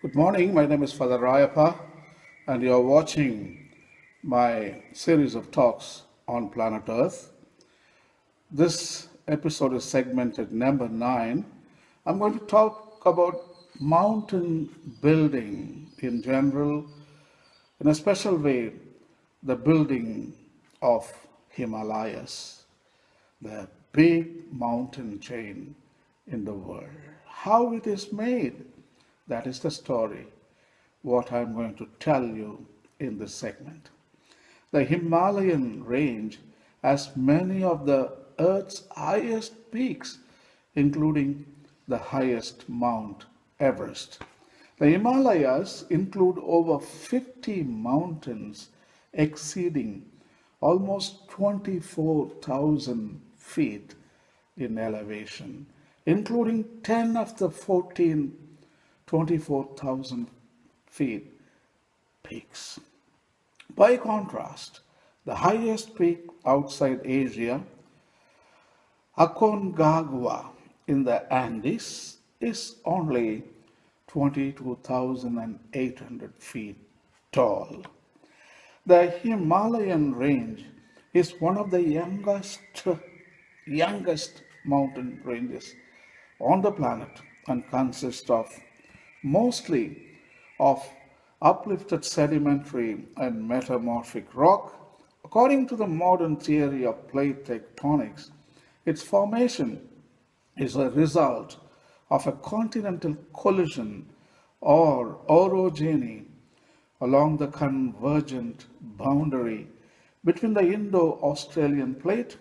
Good morning. My name is Father Rayappa, and you are watching my series of talks on planet Earth. This episode is segmented number 9. I'm going to talk about mountain building in general, in a special way, the building of Himalayas, the big mountain chain in the world. How it is made, that is the story, what I'm going to tell you in this segment. The Himalayan range has many of the Earth's highest peaks, including the highest Mount Everest. The Himalayas include over 50 mountains exceeding almost 24,000 feet in elevation, including 10 of the 14 24,000 feet peaks. By contrast, the highest peak outside Asia, Aconcagua in the Andes, is only 22,800 feet tall. The Himalayan range is one of the youngest mountain ranges on the planet and consists of mostly of uplifted sedimentary and metamorphic rock. According to the modern theory of plate tectonics, its formation is a result of a continental collision or orogeny along the convergent boundary between the Indo-Australian Plate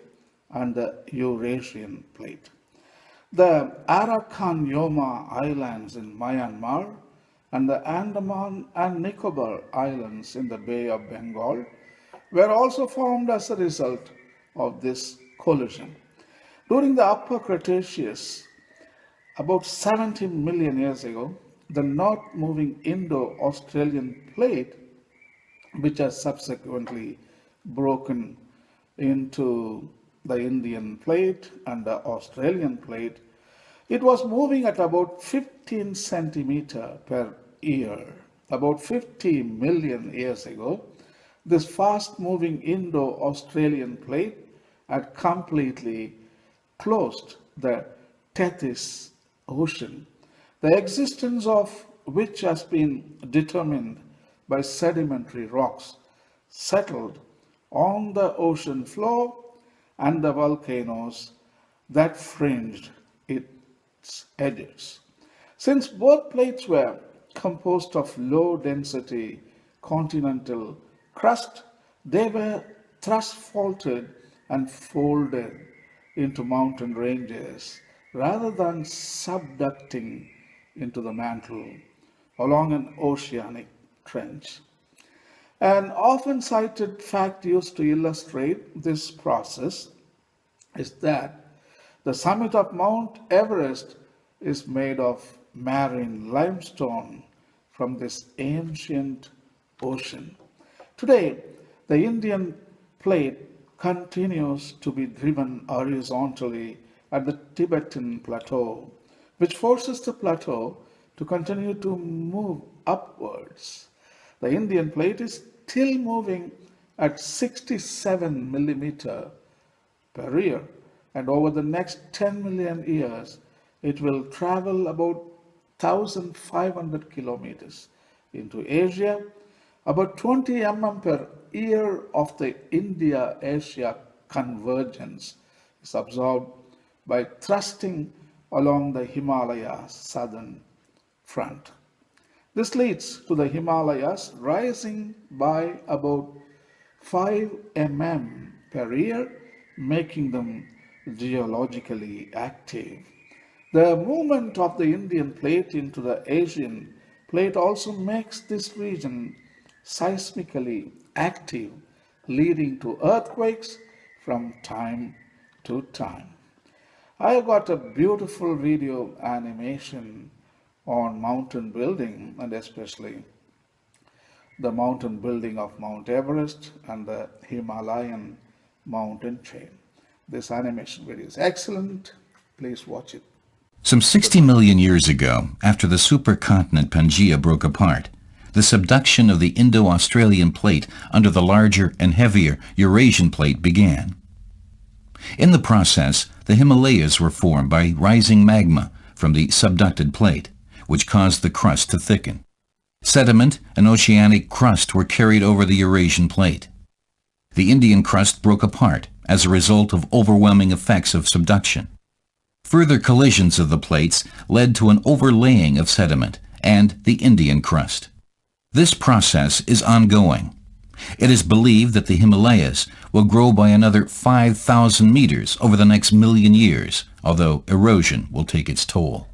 and the Eurasian Plate. The Arakan Yoma Islands in Myanmar and the Andaman and Nicobar Islands in the Bay of Bengal were also formed as a result of this collision. During the Upper Cretaceous, about 70 million years ago, the north-moving Indo-Australian Plate, which has subsequently broken into the Indian Plate and the Australian Plate, it was moving at about 15 centimeter per year. About 50 million years ago, this fast-moving Indo-Australian Plate had completely closed the Tethys Ocean, the existence of which has been determined by sedimentary rocks settled on the ocean floor and the volcanoes that fringed its edges. Since both plates were composed of low-density continental crust, they were thrust faulted and folded into mountain ranges rather than subducting into the mantle along an oceanic trench. An often cited fact used to illustrate this process is that the summit of Mount Everest is made of marine limestone from this ancient ocean. Today, the Indian plate continues to be driven horizontally at the Tibetan plateau, which forces the plateau to continue to move upwards. The Indian plate is still moving at 67 millimeter per year, and over the next 10 million years, it will travel about 1,500 kilometers into Asia. About 20 mm per year of the India-Asia convergence is absorbed by thrusting along the Himalayas southern front. This leads to the Himalayas rising by about 5 mm per year, making them geologically active. The movement of the Indian plate into the Asian plate also makes this region seismically active, leading to earthquakes from time to time. I got a beautiful video animation on mountain building, and especially the mountain building of Mount Everest and the Himalayan mountain chain. This animation video is excellent. Please watch it. Some 60 million years ago, after the supercontinent Pangaea broke apart, the subduction of the Indo-Australian Plate under the larger and heavier Eurasian Plate began. In the process, the Himalayas were formed by rising magma from the subducted plate, which caused the crust to thicken. Sediment and oceanic crust were carried over the Eurasian Plate. The Indian crust broke apart as a result of overwhelming effects of subduction. Further collisions of the plates led to an overlaying of sediment and the Indian crust. This process is ongoing. It is believed that the Himalayas will grow by another 5,000 meters over the next million years, although erosion will take its toll.